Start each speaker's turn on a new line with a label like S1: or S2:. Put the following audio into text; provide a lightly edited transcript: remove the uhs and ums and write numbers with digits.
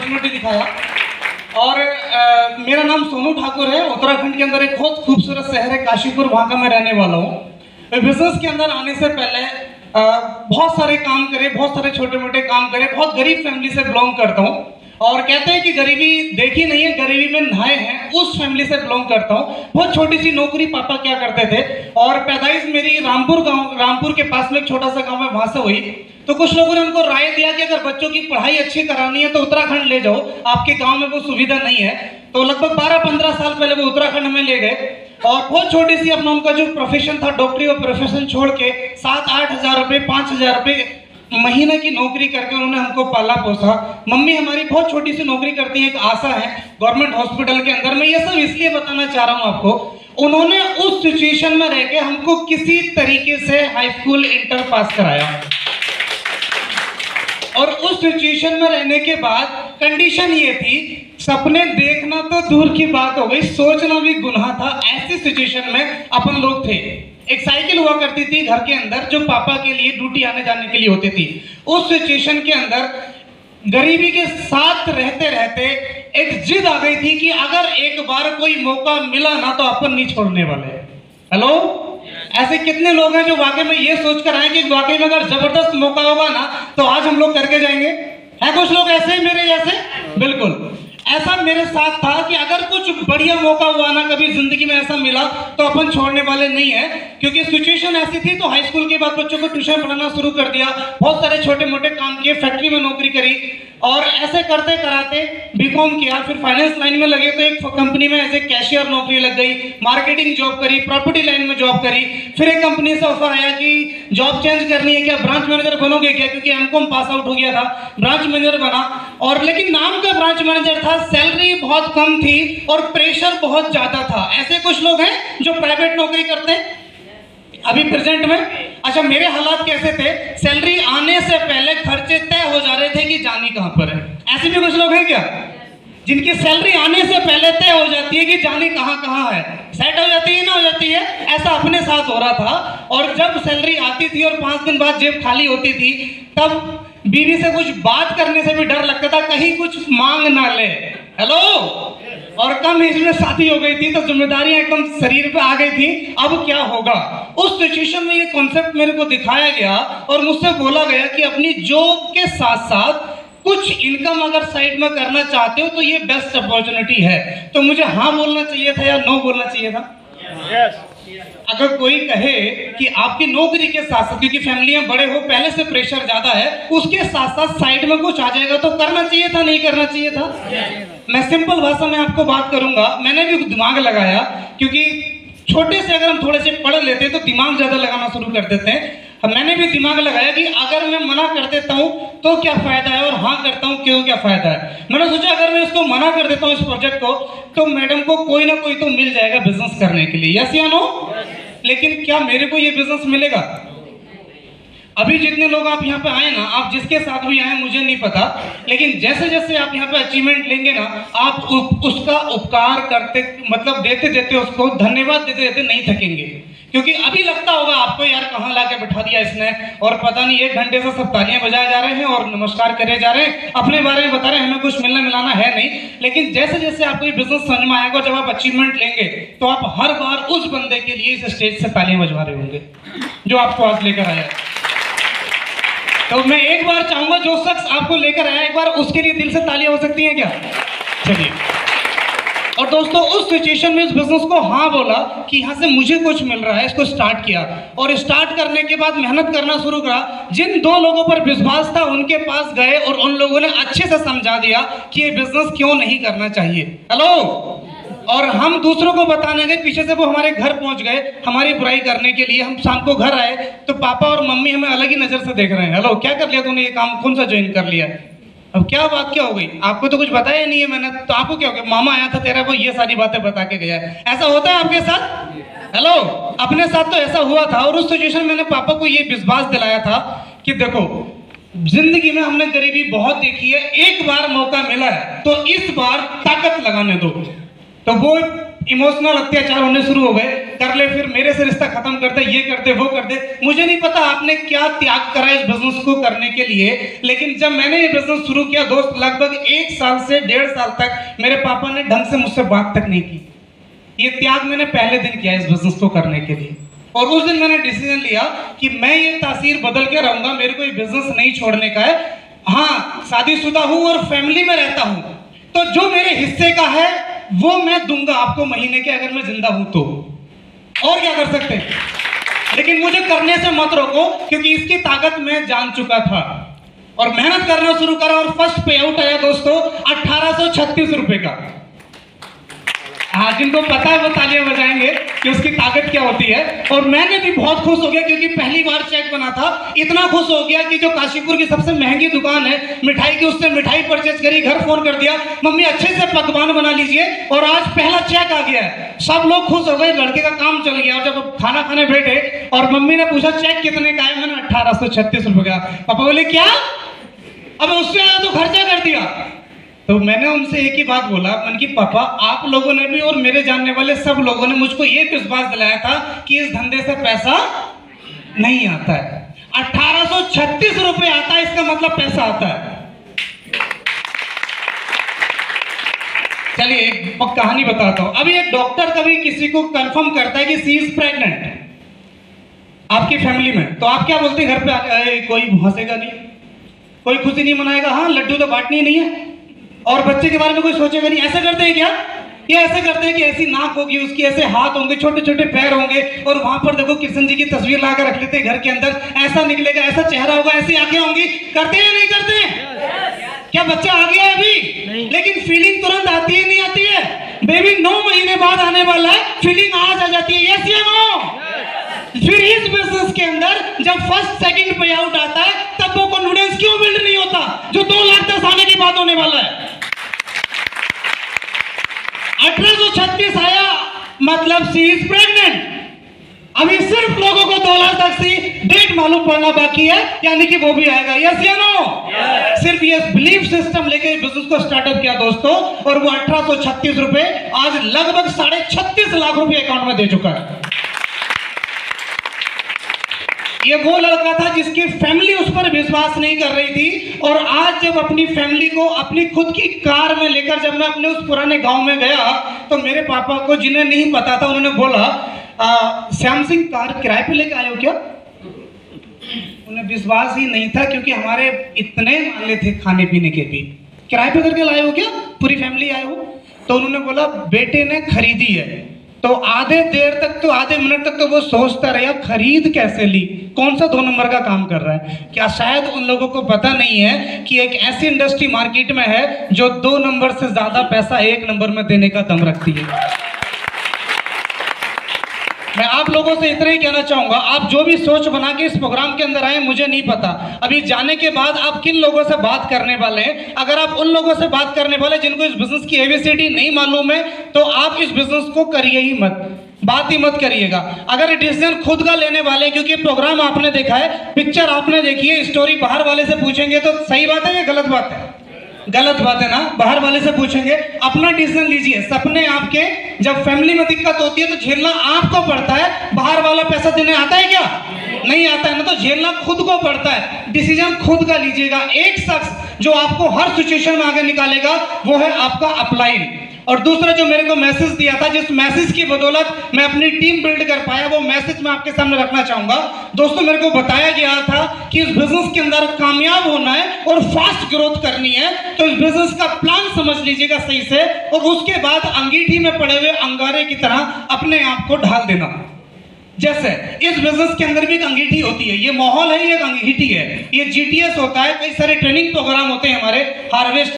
S1: Personality दिखाया। और मेरा नाम सोनू ठाकुर है। उत्तराखंड के अंदर एक बहुत खूबसूरत शहर है काशीपुर, वहाँ का मैं रहने वाला हूँ। बिजनेस के अंदर आने से पहले बहुत सारे काम करे, बहुत सारे छोटे मोटे काम करे। बहुत गरीब फैमिली से बिलोंग करता हूँ और कहते हैं कि गरीबी देखी नहीं है, गरीबी में नहाए हैं, उस फैमिली से बिलोंग करता हूँ। बहुत छोटी सी नौकरी पापा क्या करते थे और पैदाइश मेरी रामपुर के पास में एक छोटा सा गांव है, वहां से हुई। तो कुछ लोगों ने उनको राय दिया कि अगर बच्चों की पढ़ाई अच्छी करानी है तो उत्तराखंड ले जाओ, आपके गांव में वो सुविधा नहीं है। तो लगभग 12-15 साल पहले वो उत्तराखंड में ले गए और बहुत छोटी सी अपना उनका जो प्रोफेशन था, डॉक्टरी और प्रोफेशन छोड़ के 7-8 हज़ार रुपये, 5 हज़ार रुपये महीने की नौकरी करके उन्होंने हमको पाला पोसा। मम्मी हमारी बहुत छोटी सी नौकरी करती है, एक आशा है गवर्नमेंट हॉस्पिटल के अंदर। मैं ये सब इसलिए बताना चाह रहा हूँ आपको, उन्होंने उस सिचुएशन में रह के हमको किसी तरीके से हाई स्कूल इंटर पास कराया और उस सिचुएशन में रहने के बाद कंडीशन ये थी, सपने देखना तो दूर की बात हो गई, सोचना भी गुनाह था। ऐसी सिचुएशन में अपन लोग थे। एक साइकिल हुआ करती थी घर के अंदर जो पापा के लिए ड्यूटी आने जाने के लिए होती थी। उस सिचुएशन के अंदर गरीबी के साथ रहते रहते एक जिद आ गई थी कि अगर एक बार कोई मौका मिला ना तो अपन नहीं छोड़ने वाले। हेलो, ऐसे कितने लोग हैं जो वाकई में ये सोचकर आए कि वाकई में अगर जबरदस्त मौका होगा ना तो आज हम लोग करके जाएंगे। है कुछ लोग ऐसे ही मेरे जैसे? बिल्कुल ऐसा मेरे साथ था कि अगर कुछ बढ़िया मौका हुआ ना कभी जिंदगी में ऐसा मिला तो अपन छोड़ने वाले नहीं है। क्योंकि सिचुएशन ऐसी थी तो हाई स्कूल के बाद बच्चों को ट्यूशन पढ़ाना शुरू कर दिया, बहुत सारे छोटे मोटे काम किए, फैक्ट्री में नौकरी करी और ऐसे करते कराते बीकॉम किया। फिर फाइनेंस लाइन में लगे तो एक कंपनी में ऐसे कैशियर नौकरी लग गई, मार्केटिंग जॉब करी, प्रॉपर्टी लाइन में जॉब करी। फिर एक कंपनी से ऑफर आया कि जॉब चेंज करनी है क्या, ब्रांच मैनेजर बनोगे क्या, क्योंकि एमकॉम पास आउट हो गया था, ब्रांच मैनेजर बना। और लेकिन नाम का ब्रांच मैनेजर था, सैलरी बहुत कम थी और प्रेशर बहुत ज्यादा था। ऐसे कुछ लोग हैं जो प्राइवेट नौकरी करते हैं अभी प्रेजेंट में। अच्छा, मेरे हालात कैसे थे, सैलरी आने से पहले खर्चे तय हो जा रहे थे कि जानी कहां पर है। ऐसे भी कुछ लोग हैं क्या जिनकी सैलरी आने से पहले तय हो जाती है कि जानी कहां है, सेट हो जाती है ना हो जाती है। ऐसा अपने साथ हो रहा था। और जब सैलरी आती थी और 5 दिन बाद जेब खाली होती थी तब बीवी से कुछ बात करने से भी डर लगता था कहीं कुछ मांग ना ले। हेलो, और कम एज में शादी हो गई थी तो जिम्मेदारियां एकदम शरीर पे आ गई थी। अब क्या होगा? उस सिचुएशन में ये कॉन्सेप्ट मेरे को दिखाया गया और मुझसे बोला गया कि अपनी जॉब के साथ साथ कुछ इनकम अगर साइड में करना चाहते हो तो ये बेस्ट अपॉर्चुनिटी है। तो मुझे हाँ बोलना चाहिए था या नो बोलना चाहिए था? yes. अगर कोई कहे कि आपकी नौकरी के साथ साथ, क्योंकि फैमिलियां बड़े हो, पहले से प्रेशर ज्यादा है, उसके साथ साथ साइड में कुछ आ जाएगा तो करना चाहिए था, नहीं करना चाहिए था? मैं सिंपल भाषा में आपको बात करूंगा। मैंने भी दिमाग लगाया क्योंकि छोटे से अगर हम थोड़े से पढ़ लेते हैं तो दिमाग ज्यादा लगाना शुरू कर देते हैं। मैंने भी दिमाग लगाया कि अगर मैं मना कर देता हूं तो क्या फायदा है और हाँ करता हूं क्यों क्या फायदा है। मैंने सोचा अगर मैं इसको मना कर देता हूं इस प्रोजेक्ट को तो मैडम को कोई ना कोई तो मिल जाएगा बिजनेस करने के लिए, यस या नो? लेकिन क्या मेरे को ये बिजनेस मिलेगा? अभी जितने लोग आप यहाँ पे आए ना, आप जिसके साथ भी आए मुझे नहीं पता, लेकिन जैसे जैसे आप यहाँ पे अचीवमेंट लेंगे ना आप उसका उपकार करते, मतलब देते देते उसको धन्यवाद देते देते नहीं थकेंगे। क्योंकि अभी लगता होगा आपको यार कहाँ ला के बैठा दिया इसने, और पता नहीं 1 घंटे से सब तालियां बजाए जा रहे हैं और नमस्कार करे जा रहे हैं, अपने बारे में बता रहे हैं, हमें कुछ मिलना मिलाना है नहीं। लेकिन जैसे जैसे आपको ये बिजनेस समझ में आएगा, जब आप अचीवमेंट लेंगे तो आप हर बार उस बंदे के लिए इस स्टेज से तालियां बजवा रहे होंगे जो आपको आज लेकर आया। तो मैं एक बार चाहूंगा जो शख्स आपको लेकर आया एक बार उसके लिए दिल से तालियां हो सकती हैं क्या? चलिए। और दोस्तों उस सिचुएशन में इस बिजनेस को हाँ बोला कि यहाँ से मुझे कुछ मिल रहा है, इसको स्टार्ट किया और स्टार्ट करने के बाद मेहनत करना शुरू करा। जिन 2 लोगों पर विश्वास था उनके पास गए और उन लोगों ने अच्छे से समझा दिया कि ये बिजनेस क्यों नहीं करना चाहिए। हेलो, और हम दूसरों को बताने गए, पीछे से वो हमारे घर पहुंच गए हमारी बुराई करने के लिए। हम शाम को घर आए तो पापा और मम्मी हमें अलग ही नजर से देख रहे हैं। हेलो, क्या कर लिया तूने, ये काम कौन सा ज्वाइन कर लिया? अब क्या बात क्या हो गई? आपको तो कुछ बताया नहीं है मैंने, तो आपको क्या हो गया? मामा आया था तेरा, वो ये सारी बातें बता के गया है। ऐसा होता है आपके साथ? हेलो, अपने साथ तो ऐसा हुआ था। और उस सिचुएशन में मैंने पापा को ये विश्वास दिलाया था कि देखो जिंदगी में हमने गरीबी बहुत देखी है, एक बार मौका मिला है तो इस बार ताकत लगाने दो। तो वो इमोशनल अत्याचार होने शुरू हो गए। कर ले, फिर मेरे से रिश्ता खत्म कर दे, ये कर दे, वो कर दे। मुझे नहीं पता आपने क्या त्याग करा इस बिजनेस को करने के लिए, लेकिन जब मैंने ये बिजनेस शुरू किया दोस्त, लगभग 1 साल से 1.5 साल तक मेरे पापा ने ढंग से मुझसे बात तक नहीं की। ये त्याग मैंने पहले दिन किया इस बिजनेस को करने के लिए, और उस दिन मैंने डिसीजन लिया कि मैं ये तासीर बदल के रहूंगा, मेरे को ये बिजनेस नहीं छोड़ने का है। हाँ, शादीशुदा हूं और फैमिली में रहता हूं, तो जो मेरे हिस्से का है वो मैं दूंगा आपको महीने के, अगर मैं जिंदा हूं तो। और क्या कर सकते हैं, लेकिन मुझे करने से मत रोको, क्योंकि इसकी ताकत मैं जान चुका था और मेहनत करना शुरू करा। और फर्स्ट पे आउट आया दोस्तों 1836 रुपए का। हाँ, जिनको पता है वो तालियां बजाएंगे कि उसकी ताकत क्या होती है। और मैंने भी बहुत खुश हो गया, क्योंकि पहली बार चेक बना था। इतना खुश हो गया कि जो काशीपुर की सबसे महंगी दुकान है मिठाई की, उससे मिठाई परचेज करी, घर फोन कर दिया, मम्मी अच्छे से पकवान बना लीजिए, और आज पहला चेक आ गया है। सब लोग खुश हो गए, लड़के का काम चल गया। और जब खाना खाने बैठे और मम्मी ने पूछा चेक कितने का है, मैंने 1836 रुपए का। पापा बोले क्या, अब उससे आया तो खर्चा कर दिया। तो मैंने उनसे एक ही बात बोला, मैंने कि पापा आप लोगों ने भी और मेरे जानने वाले सब लोगों ने मुझको ये विश्वास दिलाया था कि इस धंधे से पैसा नहीं आता है। 1836 रुपए आता है, इसका मतलब पैसा आता है। चलिए एक कहानी बताता हूं। अभी एक डॉक्टर कभी किसी को कंफर्म करता है कि सी इज प्रेग्नेंट आपकी फैमिली में, तो आप क्या बोलते हैं घर पे? कोई हंसेगा नहीं, कोई खुशी नहीं मनाएगा, हाँ लड्डू तो बांटनी नहीं है, और बच्चे के बारे में कोई सोचेगा नहीं। ऐसे करते हैं क्या? ये ऐसे करते हैं कि ऐसी नाक होगी उसकी, ऐसे हाथ होंगे, छोटे छोटे पैर होंगे, और वहां पर देखो कृष्ण जी की तस्वीर लाकर रख लेते हैं घर के अंदर, ऐसा निकलेगा, ऐसा चेहरा होगा, ऐसी आंखें होंगी। करते हैं या नहीं करते? क्या बच्चा आ गया अभी? लेकिन फीलिंग तुरंत आती है नहीं आती है? बेबी 9 महीने बाद आने वाला है, फीलिंग आज आ जाती है, यस या नो? फिर इस बिजनेस के अंदर जब फर्स्ट सेकंड पे आउट आता है, तब वो कॉन्फिडेंस क्यों बिल्ड नहीं होता जो 2,10,000 आने के बाद होने वाला है? 1836 आया, मतलब सी इज प्रेग्नेंट। अभी सिर्फ लोगों को 2,80,000 डेट मालूम पड़ना बाकी है, यानी कि वो भी आएगा, यस या नो? सिर्फ ये बिलीफ सिस्टम लेके बिजनेस को स्टार्टअप किया दोस्तों, और वो 1836 रुपए आज लगभग 36.5 लाख रुपए अकाउंट में दे चुका है। ये वो लड़का था जिसकी फैमिली उस पर विश्वास नहीं कर रही थी, और आज जब अपनी फैमिली को अपनी खुद की कार में लेकर जब मैं अपने उस पुराने गांव में गया, तो मेरे पापा को, जिन्हें नहीं पता था, उन्होंने बोला श्याम सिंह कार किराए पे लेके आए हो क्या? उन्हें विश्वास ही नहीं था, क्योंकि हमारे इतने मामले थे खाने पीने के भी। किराए पे करके लाए हो क्या? पूरी फैमिली आए हो? तो उन्होंने बोला बेटे ने खरीदी है। तो आधे मिनट तक तो वो सोचता रहा खरीद कैसे ली, कौन सा 2 नंबर का काम कर रहा है। क्या शायद उन लोगों को पता नहीं है कि एक ऐसी इंडस्ट्री मार्केट में है जो 2 नंबर से ज्यादा पैसा 1 नंबर में देने का दम रखती है। मैं आप लोगों से इतना ही कहना चाहूंगा, आप जो भी सोच बना के इस प्रोग्राम के अंदर आए, मुझे नहीं पता अभी जाने के बाद आप किन लोगों से बात करने वाले हैं। अगर आप उन लोगों से बात करने वाले जिनको इस बिजनेस की एबीसीडी नहीं मालूम है, तो आप इस बिजनेस को करिए ही मत, बात ही मत करिएगा। अगर डिसीजन खुद का लेने वाले, क्योंकि प्रोग्राम आपने देखा है, पिक्चर आपने देखी है, स्टोरी बाहर वाले से पूछेंगे तो सही बात है या गलत बात है? गलत बात है ना? बाहर वाले से पूछेंगे, अपना डिसीजन लीजिए। सपने आपके, जब फैमिली में दिक्कत होती है तो झेलना आपको पड़ता है, बाहर वाला पैसा देने आता है क्या? नहीं आता है ना, तो झेलना खुद को पड़ता है। डिसीजन खुद का लीजिएगा। एक शख्स जो आपको हर सिचुएशन में आगे निकालेगा वो है आपका अपलाइन। और दूसरा जो मेरे को मैसेज दिया था, जिस मैसेज की बदौलत मैं अपनी टीम बिल्ड कर पाया, वो मैसेज मैं आपके सामने रखना चाहूंगा। दोस्तों, मेरे को बताया गया था कि इस बिजनेस के अंदर कामयाब होना है और फास्ट ग्रोथ करनी है, तो इस बिजनेस का प्लान समझ लीजिएगा सही से, और उसके बाद अंगीठी में पड़े हुए अंगारे की तरह अपने आप को ढाल देना। जैसे इस बिजनेस के अंदर भी एक अंगीठी होती है, ये माहौल है, ये एक अंगीठी है, ये जीटीएस होता है, कई सारे ट्रेनिंग प्रोग्राम होते हैं हमारे, हार्वेस्ट